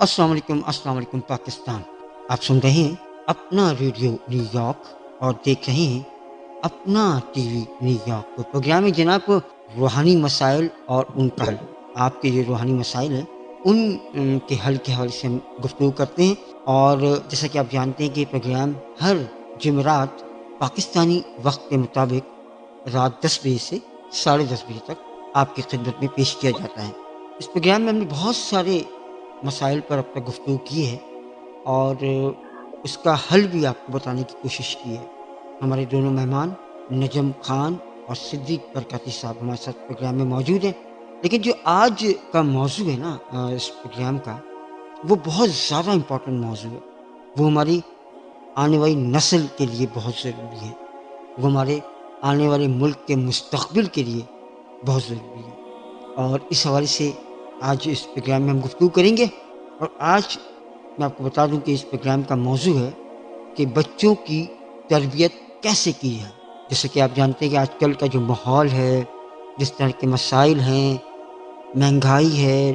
अस्सलाम वालेकुम पाकिस्तान। आप सुन रहे हैं अपना रेडियो न्यूयॉर्क और देख रहे हैं अपना टीवी न्यूयॉर्क। तो प्रोग्राम है जनाब रूहानी मसाइल और उनका हल। आपके जो रूहानी मसाइल हैं उन के हल के हवाले से हम गुफ्तगू करते हैं। और जैसा कि आप जानते हैं कि प्रोग्राम हर जुमेरात पाकिस्तानी वक्त के मुताबिक रात 10 बजे से 10:30 बजे तक आपकी खिदमत में पेश किया जाता है। इस प्रोग्राम में हमने बहुत सारे मसाइल पर अब तक गुफ्तगू की है और उसका हल भी आपको बताने की कोशिश की है। हमारे दोनों मेहमान नजम खान और सिद्दीक बरकती साहब हमारे साथ प्रोग्राम में मौजूद हैं। लेकिन जो आज का मौजू है ना इस प्रोग्राम का, वो बहुत ज़्यादा इम्पोर्टेंट मौजू है। वो हमारी आने वाली नस्ल के लिए बहुत ज़रूरी है। वो हमारे आने वाले मुल्क के मुस्तक़बिल के लिए बहुत ज़रूरी है। और इस हवाले से आज इस प्रोग्राम में हम गुफ्तगू करेंगे। और आज मैं आपको बता दूं कि इस प्रोग्राम का मौजू है कि बच्चों की तरबियत कैसे की जाए। जैसे कि आप जानते हैं कि आजकल का जो माहौल है, जिस तरह के मसाइल हैं, महंगाई है,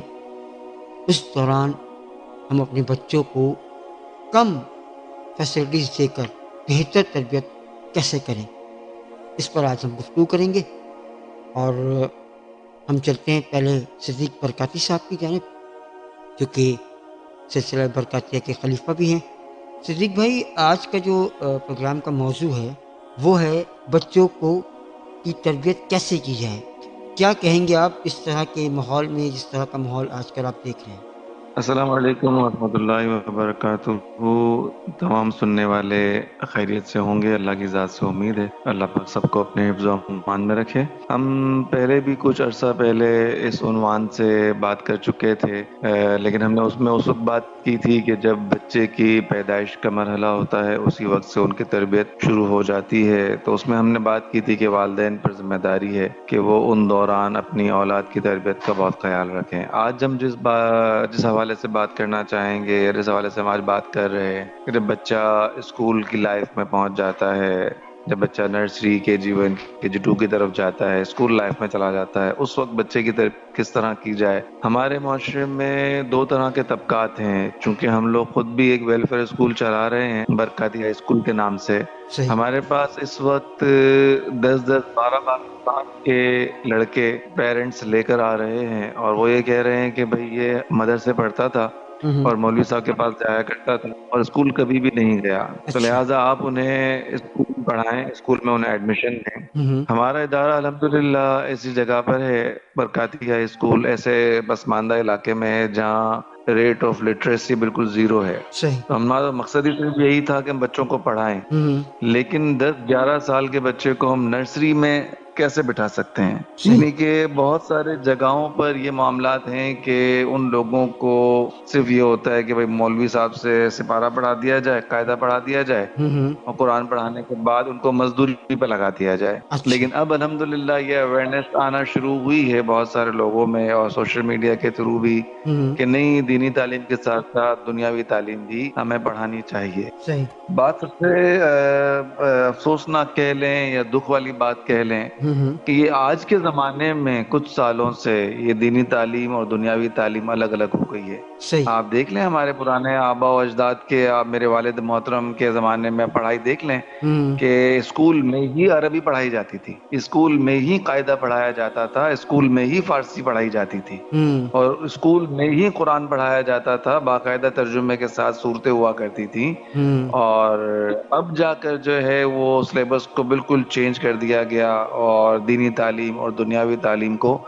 उस दौरान हम अपने बच्चों को कम फैसिलिटीज़ देकर बेहतर तरबियत कैसे करें, इस पर आज हम गुफ्तगू करेंगे। और हम चलते हैं पहले सिद्दीक बरकाती साहब की जानिब, जो कि सिलसिला बरकातिया के खलीफा भी हैं। सिद्दीक भाई, आज का जो प्रोग्राम का मौजू है वो है बच्चों को की तरबियत कैसे की जाए। क्या कहेंगे आप इस तरह के माहौल में, जिस तरह का माहौल आजकल आप देख रहे हैं? अस्सलाम वालेकुम वरहमतुल्लाहि वबरकातुहू। तमाम सुनने वाले खैरियत से होंगे, अल्लाह की ज़ात से उम्मीद है। अल्लाह पाक सबको अपने हिफ्ज़ व अमान में रखे। हम पहले भी कुछ अरसा पहले इस उन्वान से बात कर चुके थे, लेकिन हमने उसमें उस वक्त बात की थी कि जब बच्चे की पैदाइश का मरहला होता है उसी वक्त से उनकी तरबियत शुरू हो जाती है। तो उसमें हमने बात की थी कि वालिदैन पर जिम्मेदारी है कि वो उन दौरान अपनी औलाद की तरबियत का बहुत ख्याल रखें। आज हम जिस हवाले से बात करना चाहेंगे, जिस हवाले से हम आज बात कर रहे हैं कि जब बच्चा स्कूल की लाइफ में पहुंच जाता है, जब बच्चा नर्सरी KG1 KG2 की तरफ जाता है, स्कूल लाइफ में चला जाता है, उस वक्त बच्चे की तरफ किस तरह की जाए। हमारे माशरे में दो तरह के तबकात हैं। चूंकि हम लोग खुद भी एक वेलफेयर स्कूल चला रहे हैं बरकाती हाई स्कूल के नाम से, सही। हमारे पास इस वक्त 10-10 12-12 साल के लड़के पेरेंट्स लेकर आ रहे हैं और वो ये कह रहे हैं कि भाई ये मदरसे पढ़ता था हम्म। और मौलवी साहब के पास जाया करता था और स्कूल कभी भी नहीं गया, तो अच्छा। लिहाजा आप उन्हें स्कूल पढ़ाएं, स्कूल में उन्हें एडमिशन दें। हम्म। हमारा इदारा अल्हम्दुलिल्लाह ऐसी जगह पर है, बरकाती हाई स्कूल ऐसे पसमानदा इलाके में है जहाँ रेट ऑफ लिटरेसी बिल्कुल जीरो है। सही। तो हमारा मकसद ही सिर्फ यही था कि हम बच्चों को पढ़ाएं। हम्म। लेकिन 10-11 साल के बच्चे को हम नर्सरी में कैसे बिठा सकते हैं? सही। यानी कि बहुत सारे जगहों पर ये मामलात हैं कि उन लोगों को सिर्फ ये होता है कि भाई मौलवी साहब से सिपारा पढ़ा दिया जाए, कायदा पढ़ा दिया जाए हम्म। और कुरान पढ़ाने के बाद उनको मजदूरी पे लगा दिया जाए। अच्छा। लेकिन अब अल्हम्दुलिल्लाह ये अवेयरनेस आना शुरू हुई है बहुत सारे लोगों में और सोशल मीडिया के थ्रू भी हम्म। कि नहीं, दीनी तालीम के साथ साथ दुनियावी तालीम भी हमें पढ़ानी चाहिए। सही। बात सबसे अफसोसनाक कह लें या दुख वाली बात कह लें हम्म। कि ये आज के ज़माने में कुछ सालों से ये दीनी तालीम और दुनियावी तालीम अलग अलग हो गई है। सही। आप देख लें हमारे पुराने आबा और अजदाद के, आप मेरे वालिद मोहतरम के ज़माने में पढ़ाई देख लें हम्म। कि स्कूल में ही अरबी पढ़ाई जाती थी, स्कूल में ही कायदा पढ़ाया जाता था, स्कूल में ही फारसी पढ़ाई जाती थी हम्म। और स्कूल में ही कुरान पढ़ाया जाता था, बाकायदा तर्जुमे के साथ सूरतें हुआ करती थी। हम्म। और अब जाकर जो है वो सिलेबस को बिल्कुल चेंज कर दिया गया और दीनी तालीम और दुनियावी तालीम को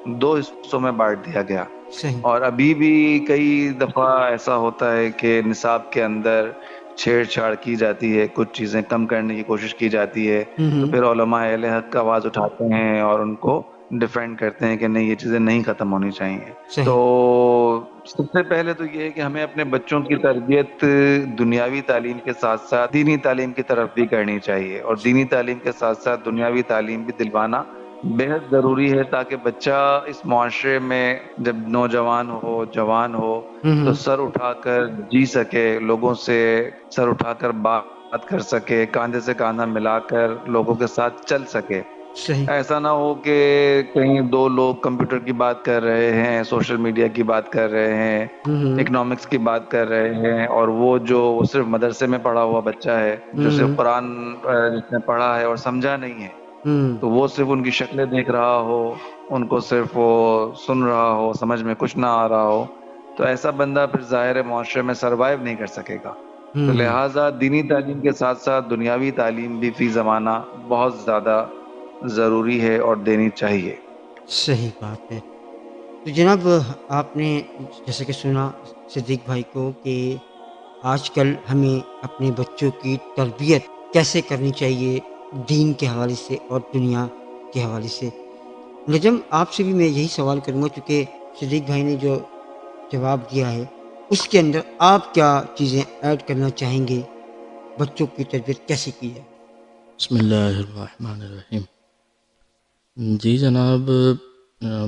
दो हिस्सों में बांट दिया गया। सही। और अभी भी कई दफ़ा ऐसा होता है कि निसाब के अंदर छेड़छाड़ की जाती है, कुछ चीज़ें कम करने की कोशिश की जाती है, तो हम्म। फिर उलमा अहले हक का आवाज़ उठाते हैं और उनको डिफेंड करते हैं कि नहीं, ये चीज़ें नहीं ख़त्म होनी चाहिए। सही। तो सबसे पहले तो ये है कि हमें अपने बच्चों की तरबियत दुनियावी तालीम के साथ साथ दीनी तालीम की तरफ भी करनी चाहिए और दीनी तालीम के साथ साथ दुनियावी तालीम भी दिलवाना बेहद ज़रूरी है, ताकि बच्चा इस मुआशरे में जब नौजवान हो, जवान हो, तो हम्म। सर उठाकर जी सके, लोगों से सर उठाकर बात कर सके, कांधे से कांधा मिलाकर लोगों के साथ चल सके। صحیح. ایسا نہ ہو کہ کہیں دو لوگ کمپیوٹر کی بات کر رہے ہیں، سوشل میڈیا کی بات کر رہے ہیں، ہوں. اکنامکس کی بات کر رہے ہیں، اور وہ صرف مدرسے میں پڑھا ہوا بچہ ہے، جو صرف ہوں. قرآن جس نے پڑھا ہے اور سمجھا نہیں ہے، ہوں. تو وہ صرف ان کی شکلیں دیکھ رہا ہو، ان کو صرف وہ سن رہا ہو، سمجھ میں کچھ نہ آ رہا ہو، تو ایسا بندہ پھر ظاہر معاشرے میں سروائیو نہیں کر سکے گا. تو ہوں. لہٰذا دینی تعلیم کے ساتھ ساتھ دنیاوی تعلیم بھی فی زمانہ بہت زیادہ ضروری ہے اور دینی چاہیے. صحیح بات ہے. تو جناب آپ نے جیسے کہ سنا صدیق بھائی کو کہ آج کل ہمیں اپنے بچوں کی تربیت کیسے کرنی چاہیے دین کے حوالے سے اور دنیا کے حوالے سے. نجم آپ سے بھی میں یہی سوال کروں گا چونکہ صدیق بھائی نے جو جواب دیا ہے اس کے اندر آپ کیا چیزیں ایڈ کرنا چاہیں گے بچوں کی تربیت کیسے کی جائے. بسم اللہ الرحمن الرحیم. جی جناب،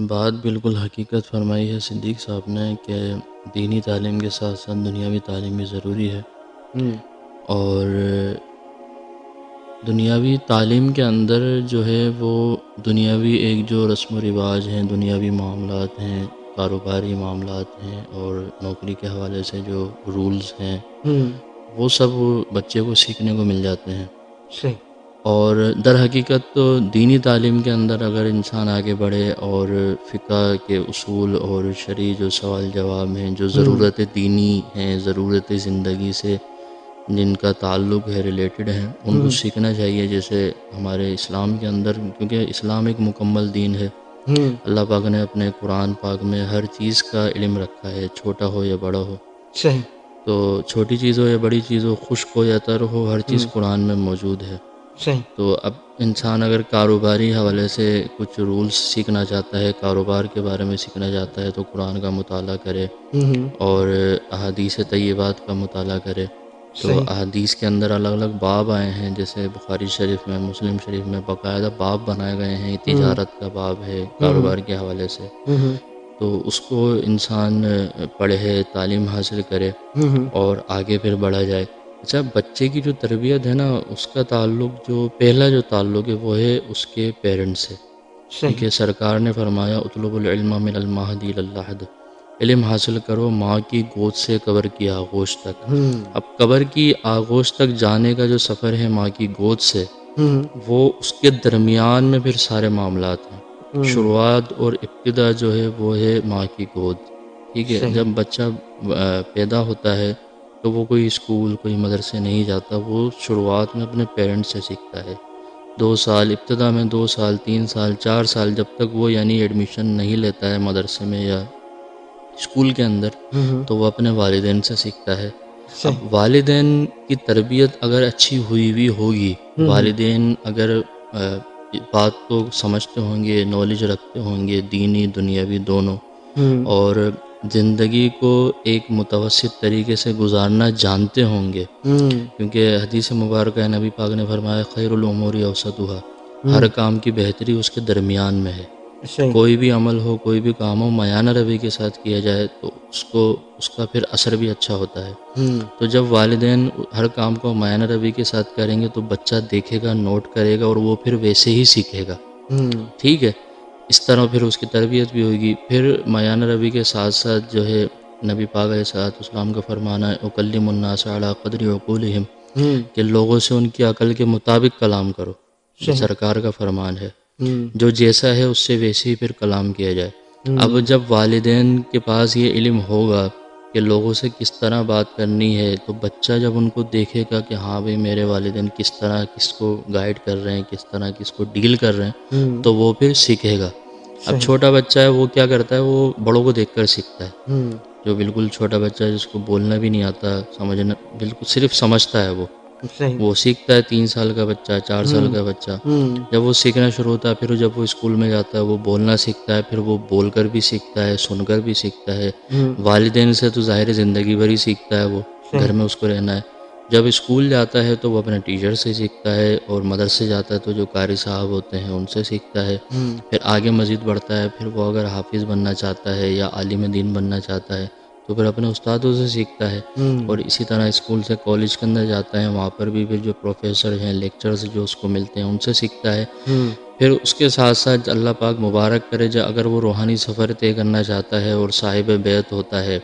بات بالکل حقیقت فرمائی ہے صدیق صاحب نے کہ دینی تعلیم کے ساتھ ساتھ دنیاوی تعلیم بھی ضروری ہے. اور دنیاوی تعلیم کے اندر جو ہے وہ دنیاوی ایک جو رسم و رواج ہیں، دنیاوی معاملات ہیں، کاروباری معاملات ہیں، اور نوکری کے حوالے سے جو رولز ہیں وہ سب بچے کو سیکھنے کو مل جاتے ہیں. صحیح. اور در حقیقت تو دینی تعلیم کے اندر اگر انسان آگے بڑھے اور فقہ کے اصول اور شرعی جو سوال جواب ہیں، جو ضرورت دینی ہیں، ضرورت زندگی سے جن کا تعلق ہے، ریلیٹڈ ہیں، ان کو سیکھنا چاہیے. جیسے ہمارے اسلام کے اندر، کیونکہ اسلام ایک مکمل دین ہے، اللہ پاک نے اپنے قرآن پاک میں ہر چیز کا علم رکھا ہے، چھوٹا ہو یا بڑا ہو. صحیح. تو چھوٹی چیز ہو یا بڑی چیز ہو، خشک ہو یا تر ہو، ہر چیز قرآن میں موجود ہے. صحیح. تو اب انسان اگر کاروباری حوالے سے کچھ رولز سیکھنا چاہتا ہے، کاروبار کے بارے میں سیکھنا چاہتا ہے، تو قرآن کا مطالعہ کرے اور احادیث طیبات کا مطالعہ کرے. تو صحیح. احادیث کے اندر الگ الگ باب آئے ہیں، جیسے بخاری شریف میں، مسلم شریف میں باقاعدہ باب بنائے گئے ہیں. تجارت کا باب ہے کاروبار کے حوالے سے، تو اس کو انسان پڑھے، تعلیم حاصل کرے اور آگے پھر بڑھا جائے. اچھا، بچے کی جو تربیت ہے نا، اس کا تعلق جو پہلا جو تعلق ہے وہ ہے اس کے پیرنٹس سے. کیونکہ سرکار نے فرمایا اطلب العلم من المہد الی اللحد، علم حاصل کرو ماں کی گود سے قبر کی آغوش تک. اب قبر کی آغوش تک جانے کا جو سفر ہے ماں کی گود سے، وہ اس کے درمیان میں پھر سارے معاملات ہیں. شروعات اور ابتدا جو ہے وہ ہے ماں کی گود. ٹھیک ہے، جب بچہ پیدا ہوتا ہے تو وہ کوئی اسکول، کوئی مدرسے نہیں جاتا، وہ شروعات میں اپنے پیرنٹس سے سیکھتا ہے. 2 سال ابتدا میں، 2 سال، 3 سال، 4 سال، جب تک وہ یعنی ایڈمیشن نہیں لیتا ہے مدرسے میں یا اسکول کے اندر، تو وہ اپنے والدین سے سیکھتا ہے. اب والدین کی تربیت اگر اچھی ہوئی ہوئی ہوگی، والدین اگر بات کو سمجھتے ہوں گے، نالج رکھتے ہوں گے، دینی دنیاوی دونوں، اور زندگی کو ایک متوسط طریقے سے گزارنا جانتے ہوں گے، کیونکہ حدیث مبارکہ نبی پاک نے فرمایا خیر الامور اوسطھا، ہر کام کی بہتری اس کے درمیان میں ہے. کوئی بھی عمل ہو، کوئی بھی کام ہو، میانہ روی کے ساتھ کیا جائے تو اس کا پھر اثر بھی اچھا ہوتا ہے. تو جب والدین ہر کام کو میانہ روی کے ساتھ کریں گے تو بچہ دیکھے گا، نوٹ کرے گا، اور وہ پھر ویسے ہی سیکھے گا. ٹھیک ہے، اس طرح پھر اس کی تربیت بھی ہوگی. پھر میانہ روی کے ساتھ ساتھ جو ہے نبی پاک علیہ الصلوۃ والسلام کا فرمانا ہے اکلم الناس علی قدر عقولہم، کہ لوگوں سے ان کی عقل کے مطابق کلام کرو. یہ سرکار کا فرمان ہے، جو جیسا ہے اس سے ویسے ہی پھر کلام کیا جائے. اب جب والدین کے پاس یہ علم ہوگا کہ لوگوں سے کس طرح بات کرنی ہے، تو بچہ جب ان کو دیکھے گا کہ ہاں بھئی میرے والدین کس طرح کس کو گائیڈ کر رہے ہیں، کس طرح کس کو ڈیل کر رہے ہیں، تو وہ پھر سیکھے گا. اب چھوٹا بچہ ہے وہ کیا کرتا ہے، وہ بڑوں کو دیکھ کر سیکھتا ہے. جو بالکل چھوٹا بچہ ہے جس کو بولنا بھی نہیں آتا، سمجھنا بالکل صرف سمجھتا ہے، وہ سیکھتا ہے. 3 سال کا بچہ، 4 سال کا بچہ جب وہ سیکھنا شروع ہوتا ہے، پھر جب وہ اسکول میں جاتا ہے وہ بولنا سیکھتا ہے، پھر وہ بول کر بھی سیکھتا ہے، سن کر بھی سیکھتا ہے. والدین سے تو ظاہر زندگی بھر ہی سیکھتا ہے، وہ گھر میں اس کو رہنا ہے. جب اسکول جاتا ہے تو وہ اپنے ٹیچر سے سیکھتا ہے، اور مدرسے جاتا ہے تو جو قاری صاحب ہوتے ہیں ان سے سیکھتا ہے. پھر آگے مزید بڑھتا ہے، پھر وہ اگر حافظ بننا چاہتا ہے یا عالم دین بننا چاہتا ہے تو پھر اپنے استادوں سے سیکھتا ہے، اور اسی طرح اسکول سے کالج کے اندر جاتا ہے، وہاں پر بھی پھر جو پروفیسر ہیں، لیکچرز جو اس کو ملتے ہیں، ان سے سیکھتا ہے۔ پھر اس کے ساتھ ساتھ اللہ پاک مبارک کرے اگر وہ روحانی سفر طے کرنا چاہتا ہے اور صاحب بیعت ہوتا ہے